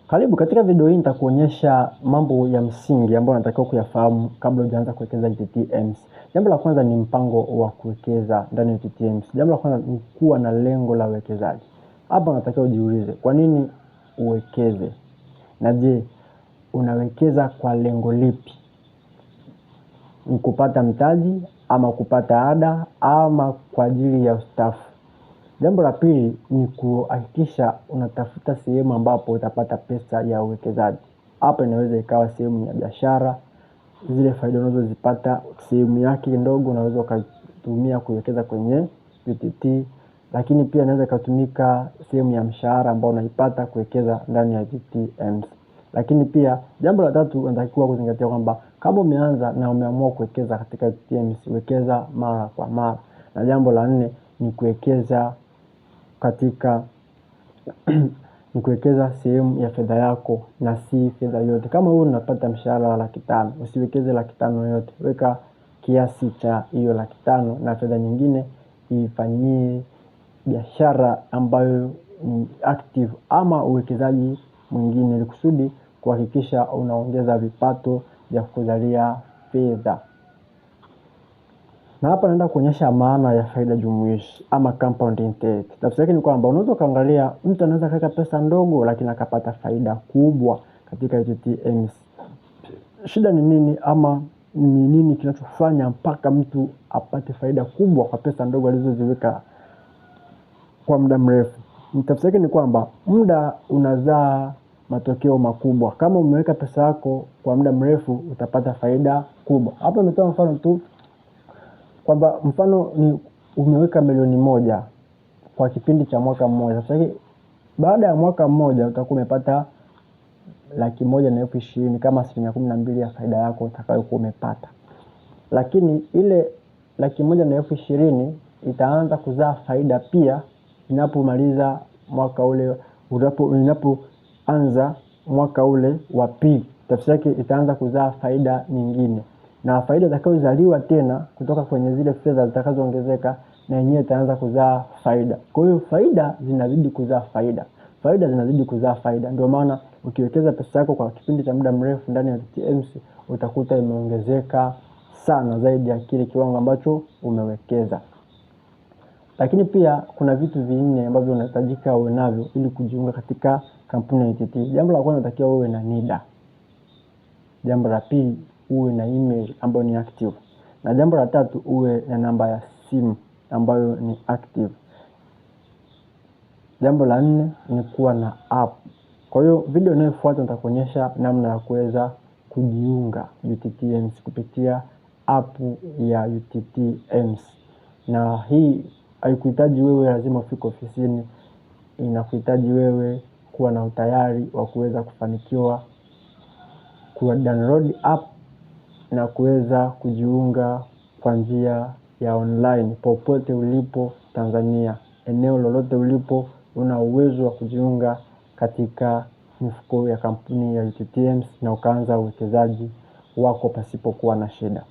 Karibu katika video hii nitakuonyesha mambo ya msingi ambayo unatakiwa kuyafahamu kabla hujaanza kuwekeza UTT AMS. Jambo la kwanza ni mpango wa kuwekeza ndani ya UTT AMS. Jambo la kwanza ni kuwa na lengo la uwekezaji. Hapa unatakiwa ujiulize, kwa nini uwekeze? Na je, unawekeza kwa lengo lipi? Ni kupata mtaji ama kupata ada ama kwa ajili ya ustafu? Jambo la pili ni kuhakikisha unatafuta sehemu ambapo utapata pesa ya uwekezaji. Hapa inaweza ikawa sehemu ya biashara, zile faida unazozipata sehemu yake ndogo unaweza ukatumia kuwekeza kwenye UTT, lakini pia inaweza ikatumika sehemu ya mshahara ambao unaipata kuwekeza ndani ya UTT AMS. Lakini pia jambo la tatu unatakiwa kuzingatia kwamba kama umeanza na umeamua kuwekeza katika UTT AMS, wekeza mara kwa mara. Na jambo la nne ni kuwekeza katika ni kuwekeza sehemu ya fedha yako na si fedha yote. Kama wewe unapata mshahara wa 500,000, usiwekeze 500,000 yote. Weka kiasi cha hiyo 500,000 na fedha nyingine ifanyie biashara ambayo ni active ama uwekezaji mwingine, ili kusudi kuhakikisha unaongeza vipato vya kuzalia fedha. Na hapa naenda kuonyesha maana ya faida jumuishi ama compound interest. Tafsiri yake ni kwamba unaweza kuangalia mtu anaweza kuweka pesa ndogo lakini akapata faida kubwa katika UTT AMS. Shida ni nini ama ni nini kinachofanya mpaka mtu apate faida kubwa kwa pesa ndogo alizoziweka kwa muda mrefu? Tafsiri yake ni kwamba muda unazaa matokeo makubwa. Kama umeweka pesa yako kwa muda mrefu utapata faida kubwa. Hapa nimetoa mfano tu kwamba mfano ni umeweka milioni 1 kwa kipindi cha mwaka mmoja. Sasa baada ya mwaka mmoja utakuwa umepata 120,000 kama 12% ya faida yako utakayokuwa umepata. Lakini ile 120,000 itaanza kuzaa faida pia inapomaliza mwaka ule, inapoanza mwaka ule wa pili. Tafsiri yake itaanza kuzaa faida nyingine, na faida itakayozaliwa tena kutoka kwenye zile fedha zitakazoongezeka na yenyewe itaanza kuzaa faida. Kwa hiyo faida zinazidi kuzaa faida. Faida zinazidi kuzaa faida. Ndio maana ukiwekeza pesa yako kwa kipindi cha muda mrefu ndani ya UTT AMS utakuta imeongezeka sana zaidi ya kile kiwango ambacho umewekeza. Lakini pia kuna vitu vinne ambavyo unahitajika uwe navyo ili kujiunga katika kampuni ya UTT. Jambo la kwanza unatakiwa uwe na NIDA. Jambo la pili uwe na email ambayo ni active. Na jambo la tatu uwe na namba ya simu ambayo ni active. Jambo la nne ni kuwa na app. Kwa hiyo video inayofuata nitakuonyesha namna ya kuweza kujiunga UTT AMS kupitia app ya UTT AMS. Na hii haikuhitaji wewe lazima ufike ofisini, inakuhitaji wewe kuwa na utayari wa kuweza kufanikiwa kuwa download app na kuweza kujiunga kwa njia ya online popote ulipo Tanzania. Eneo lolote ulipo una uwezo wa kujiunga katika mifuko ya kampuni ya UTT AMS na ukaanza uwekezaji wako pasipokuwa na shida.